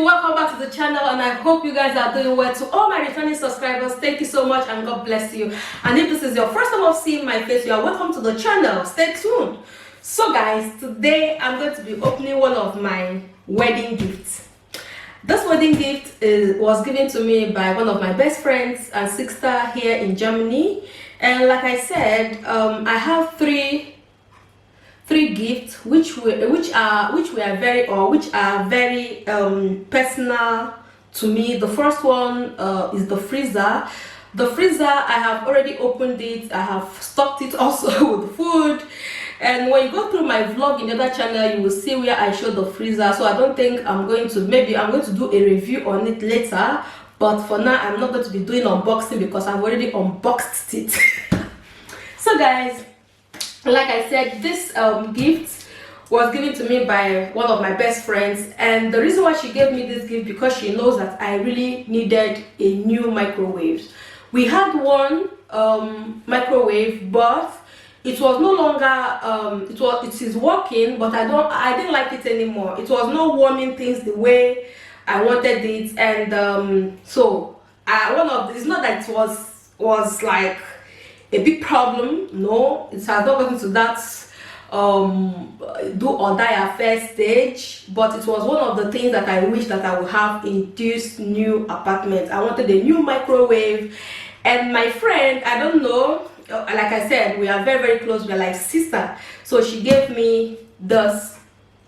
welcome back to the channel, and I hope you guys are doing well. To all my returning subscribers, thank you so much and God bless you. And if this is your first time of seeing my face, you are welcome to the channel. Stay tuned. So guys, today I'm going to be opening one of my wedding gifts. This wedding gift was given to me by one of my best friends and sister here in Germany. And like I said, I have three gifts which are very personal to me. The first one is the freezer. The freezer, I have already opened it. I have stocked it also with food. And when you go through my vlog in the other channel, you will see where I show the freezer. So I don't think I'm going to, maybe I'm going to do a review on it later. But for now, I'm not going to be doing unboxing because I've already unboxed it. So guys, like I said, this gift was given to me by one of my best friends, and the reason why she gave me this gift because she knows that I really needed a new microwave. We had one microwave, but it was no longer it is working, but I didn't like it anymore. It was not warming things the way I wanted it, and so it's not that it was like a big problem. No, it has not gotten to that do or die affair stage, but it was one of the things that I wish that I would have in this new apartment. I wanted a new microwave, and my friend, I don't know, like I said, we are very close. We are like sister. So she gave me this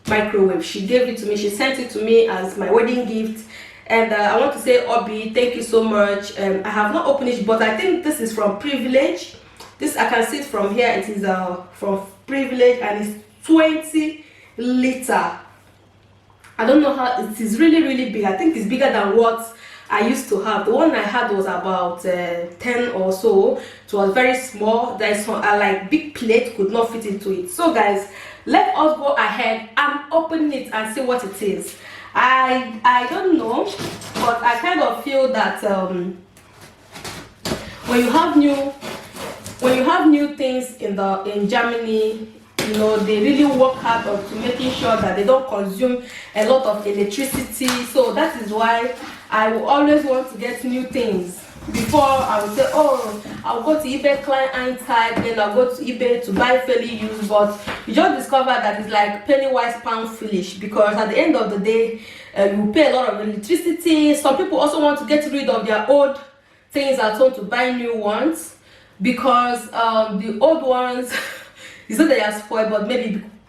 microwave. She gave it to me. She sent it to me as my wedding gift. And I want to say, Obi, thank you so much. I have not opened it, but I think this is from Privilege. This, I can see it from here. It is from Privilege, and it's 20 liter. I don't know how, it is really big. I think it's bigger than what I used to have. The one I had was about 10 or so. It was very small. There's some like big plate could not fit into it. So guys, let us go ahead and open it and see what it is. I don't know, but I kind of feel that when you have new things in Germany, you know, they really work hard to making sure that they don't consume a lot of electricity. So that is why I will always want to get new things. Before I would say, oh, I'll go to eBay client type, then I'll go to eBay to buy fairly used, but you just discover that it's like penny wise pound foolish, because at the end of the day, you pay a lot of electricity. Some people also want to get rid of their old things at home to buy new ones, because the old ones, it's not that they are spoiled, but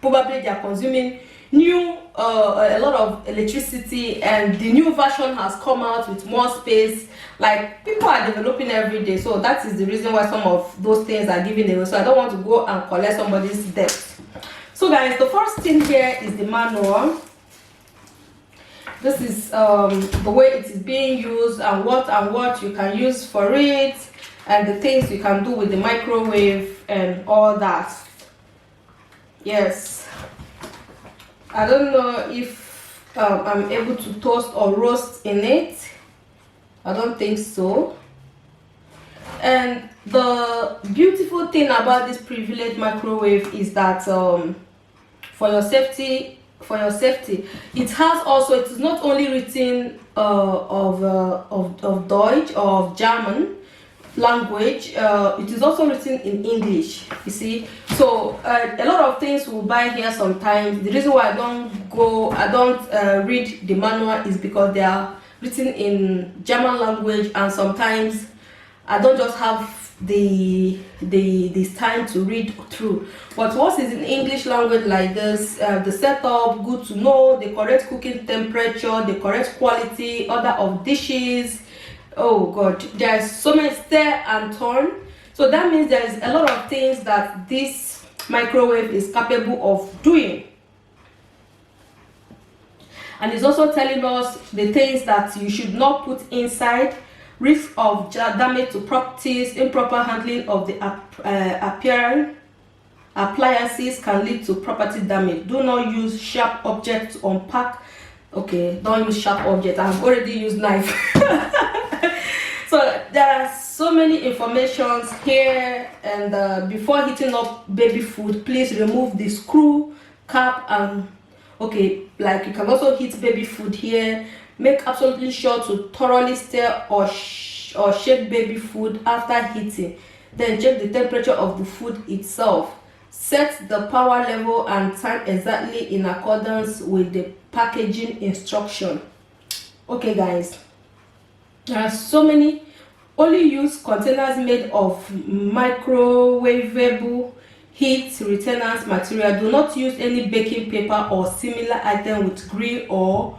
probably they are consuming new a lot of electricity, and the new version has come out with more space. Like, people are developing every day, so that is the reason why some of those things are given away. So I don't want to go and collect somebody's debt. So guys, the first thing here is the manual. This is the way it is being used, and what you can use for it, and the things you can do with the microwave and all that. Yes, I don't know if I'm able to toast or roast in it. I don't think so. And the beautiful thing about this Privilege microwave is that for your safety, it has also, it is not only written of Deutsch or of German language, it is also written in English, you see. So a lot of things we'll buy here sometimes, the reason why I don't read the manual is because they are written in German language, and sometimes I don't just have this time to read through. But what is in English language like this, the setup, good to know, the correct cooking temperature, the correct quality, order of dishes. Oh god, there's so many stir and turn. So that means there's a lot of things that this microwave is capable of doing. And it's also telling us the things that you should not put inside, risk of damage to properties, improper handling of the appliances can lead to property damage. Do not use sharp objects to unpack. Okay, don't use sharp objects. I've already used knife. So there are so many informations here, and before heating up baby food, please remove the screw cap and okay, like you can also heat baby food here. Make absolutely sure to thoroughly stir or shake baby food after heating. Then check the temperature of the food itself. Set the power level and time exactly in accordance with the packaging instruction. Okay guys, there are so many. Only use containers made of microwavable heat retardant material. Do not use any baking paper or similar item with grill or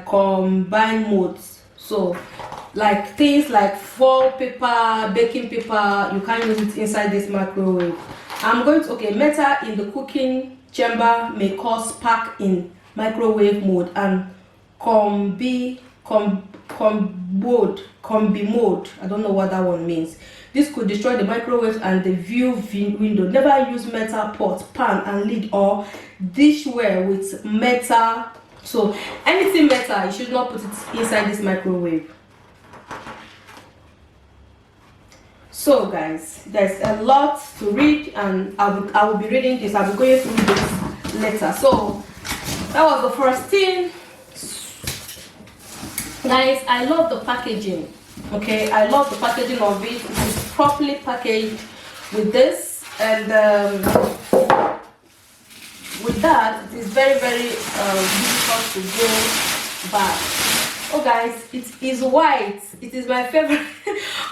combined modes. So like things like foil paper, baking paper, you can't use it inside this microwave. I'm going to, okay, metal in the cooking chamber may cause spark in microwave mode, and combi mode, I don't know what that one means. This could destroy the microwave and the view window. Never use metal pot, pan and lid or dishware with metal. So anything metal, you should not put it inside this microwave. So guys, there's a lot to read, and I will be reading this. I'll be going through this later. So that was the first thing. Guys, I love the packaging. Okay, I love the packaging of it. It is properly packaged with this, and with that, it is very difficult to go back. Oh guys, it is white. It is my favorite.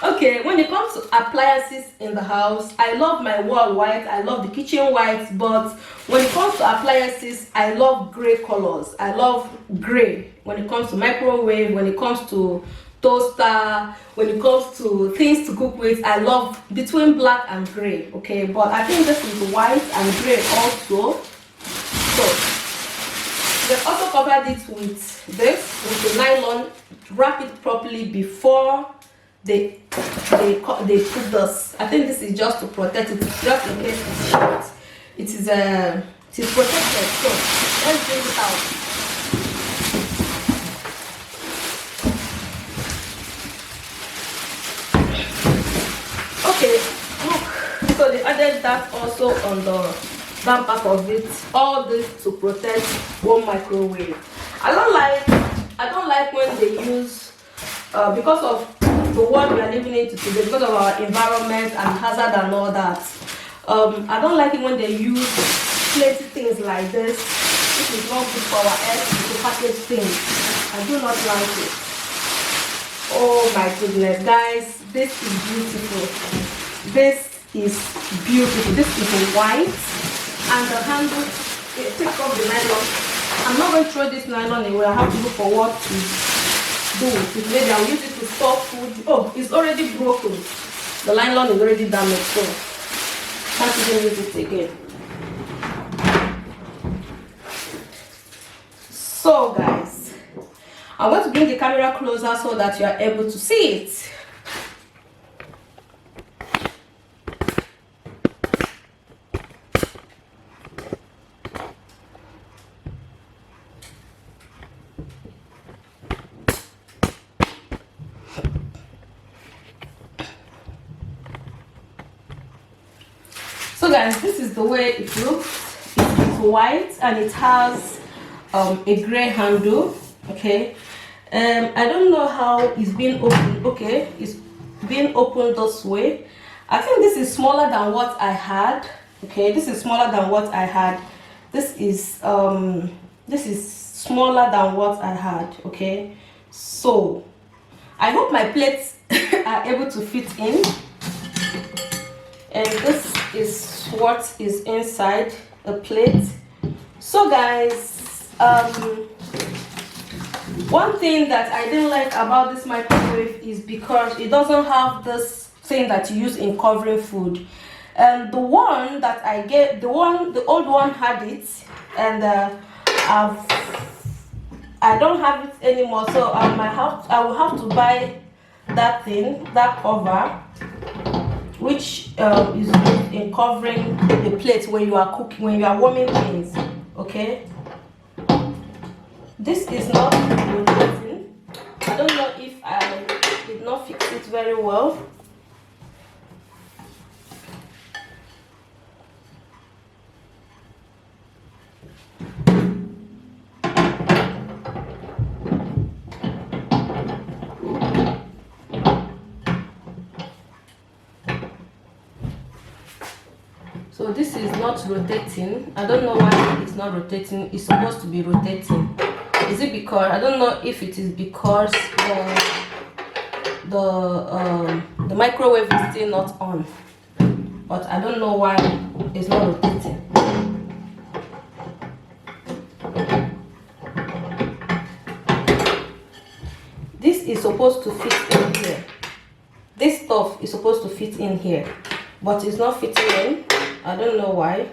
Okay, when it comes to appliances in the house, I love my wall white, I love the kitchen white, but when it comes to appliances, I love gray colors. I love gray when it comes to microwave, when it comes to toaster, when it comes to things to cook with. I love between black and gray. Okay, but I think this is white and gray also. So they've also covered it with this, with the nylon. Wrap it properly before they put this. I think this is just to protect it, just in case it's short. It is protected. So let's bring it out. Okay, look. So they added that also on the back part of it. All this to protect one microwave. I don't like when they use because of the world we are living into today, because of our environment and hazard and all that. I don't like it when they use plenty things like this. This is not good for our health to package things. I do not like it. Oh my goodness, guys, this is beautiful. This is beautiful. This is white, and the handle, take off the nylon. I'm not going to throw this nylon away. I have to look for what to do with it. Maybe I'll use it to store food. Oh, it's already broken. The nylon is already damaged, so can't even use it again. So guys, I want to bring the camera closer so that you are able to see it. So guys, this is the way it looks. It's white and it has a gray handle. Okay, I don't know how it's being opened. Okay, it's being opened this way. I think this is smaller than what I had. Okay, this is smaller than what I had. This is smaller than what I had. Okay, so I hope my plates are able to fit in. And this is what is inside the plate. So guys, one thing that I didn't like about this microwave is because it doesn't have this thing that you use in covering food. And the one that I get, the old one had it, and I don't have it anymore. So I will have to buy that thing, that cover, which is used in covering the plate when you are cooking, when you are warming things. Okay, this is not rotating. I don't know if I did not fix it very well. So this is not rotating. I don't know why it's not rotating. It's supposed to be rotating. Is it because, I don't know if it is because the microwave is still not on, but I don't know why it's not rotating. This is supposed to fit in here. This stuff is supposed to fit in here, but it's not fitting in. I don't know why.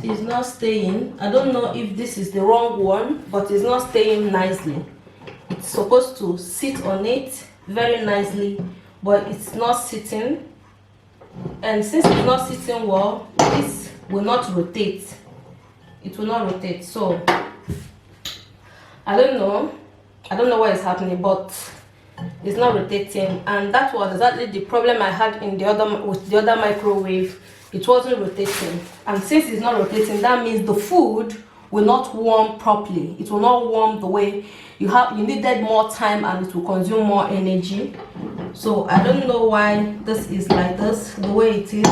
Is not staying. I don't know if this is the wrong one, but it's not staying nicely. It's supposed to sit on it very nicely, but it's not sitting. And since it's not sitting well, this will not rotate. It will not rotate. So I don't know what is happening, but it's not rotating. And that was exactly the problem I had in with the other microwave. It wasn't rotating, and since it's not rotating, that means the food will not warm properly. It will not warm the way you needed more time, and it will consume more energy. So I don't know why this is like this, the way it is.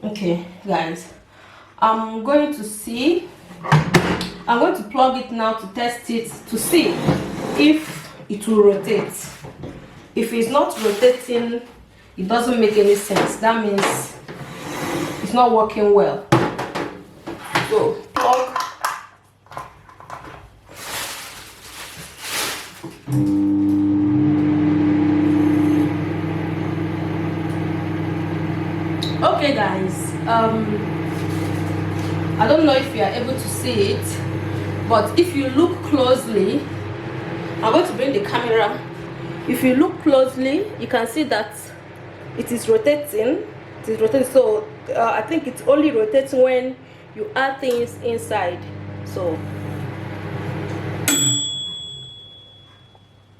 Okay guys, I'm going to plug it now to test it to see if it will rotate. If it's not rotating, it doesn't make any sense. That means it's not working well. So plug. Okay guys, I don't know if you are able to see it, but if you look closely, I'm going to bring the camera. If you look closely, you can see that it is rotating. It is rotating. So I think it's only rotating when you add things inside. So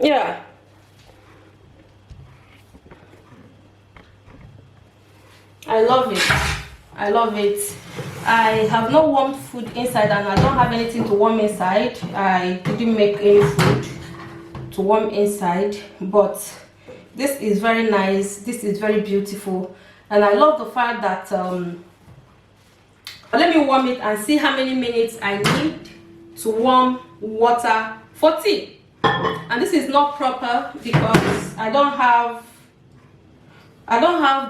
yeah, I love it. I love it. I have not warmed food inside, and I don't have anything to warm inside. I didn't make any food to warm inside, but this is very nice. This is very beautiful, and I love the fact that let me warm it and see how many minutes I need to warm water for tea. And this is not proper because I don't have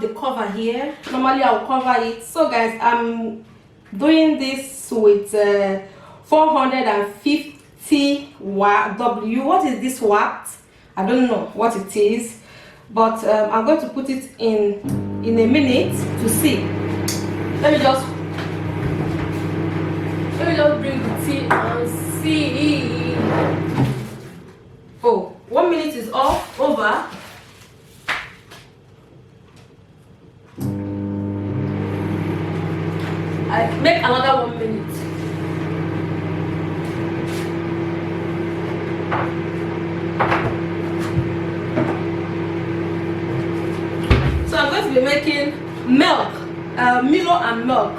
the cover here. Normally I'll cover it. So guys, I'm doing this with 450 watt W. What is this watt? I don't know what it is, but I'm going to put it in a minute to see. Let me just bring the tea and see. Oh, 1 minute is over. I make another 1 minute. So I'm going to be making milk, Milo and milk.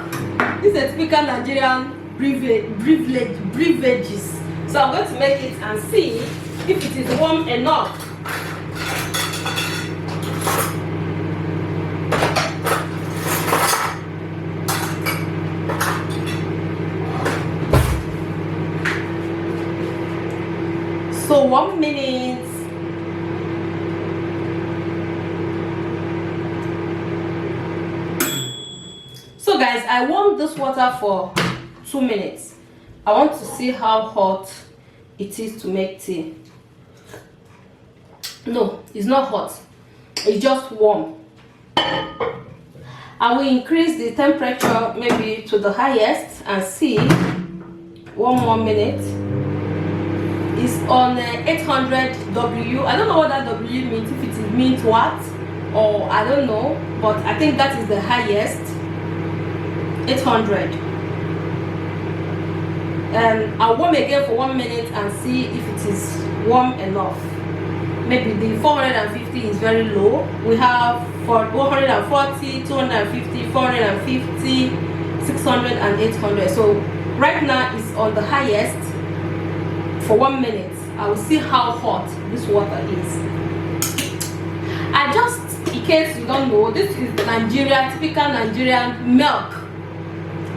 This is a typical Nigerian beverages. So I'm going to make it and see if it is warm enough. So 1 minute. So guys, I warmed this water for 2 minutes. I want to see how hot it is to make tea. No, it's not hot. It's just warm. I will increase the temperature maybe to the highest and see. 1 more minute. It's on 800 W. I don't know what that W means, if it means what, or I don't know, but I think that is the highest. 800. and I'll warm again for 1 minute and see if it is warm enough. Maybe the 450 is very low. We have for 140, 250, 450, 600 and 800. So right now it's on the highest for 1 minute. I will see how hot this water is. I just, in case you don't know, this is Nigeria, typical Nigerian milk.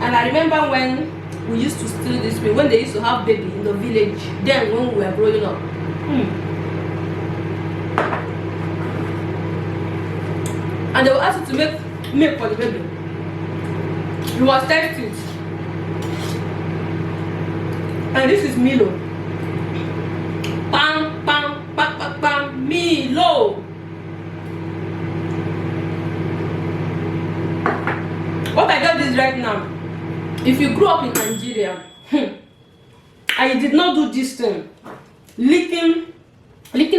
And I remember when we used to steal this way, when they used to have baby in the village, then when we were growing up. And they will ask you to make milk for the baby. You must taste it. And this is Milo. Bam, bam, bam, bam, bam, Milo. What I got this right now. If you grew up in Nigeria and you did not do this thing, licking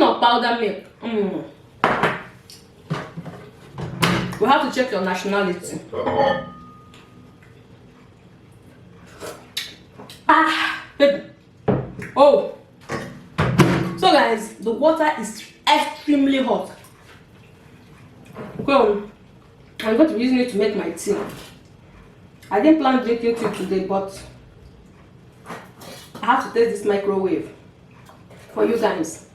of powder milk, we have to check your nationality. Baby. Oh, so guys, the water is extremely hot. Well, I'm going to be using it to make my tea. I didn't plan drinking tea today, but I have to test this microwave for you guys.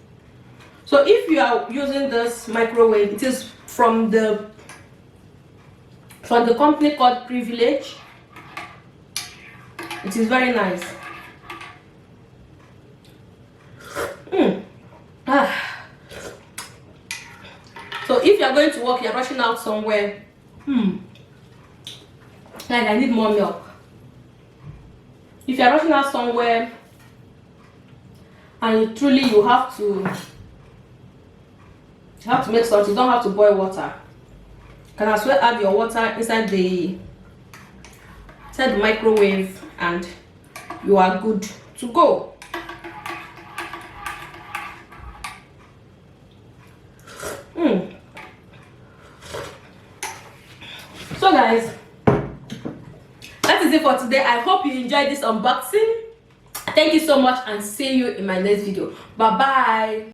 So if you are using this microwave, it is from the company called Privilege. It is very nice. So if you are going to work, you are rushing out somewhere, like I need more milk. If you are rushing out somewhere and you have to make something, you don't have to boil water. You can as well add your water inside the microwave and you are good to go. So guys, that is it for today. I hope you enjoyed this unboxing. Thank you so much and see you in my next video. Bye bye.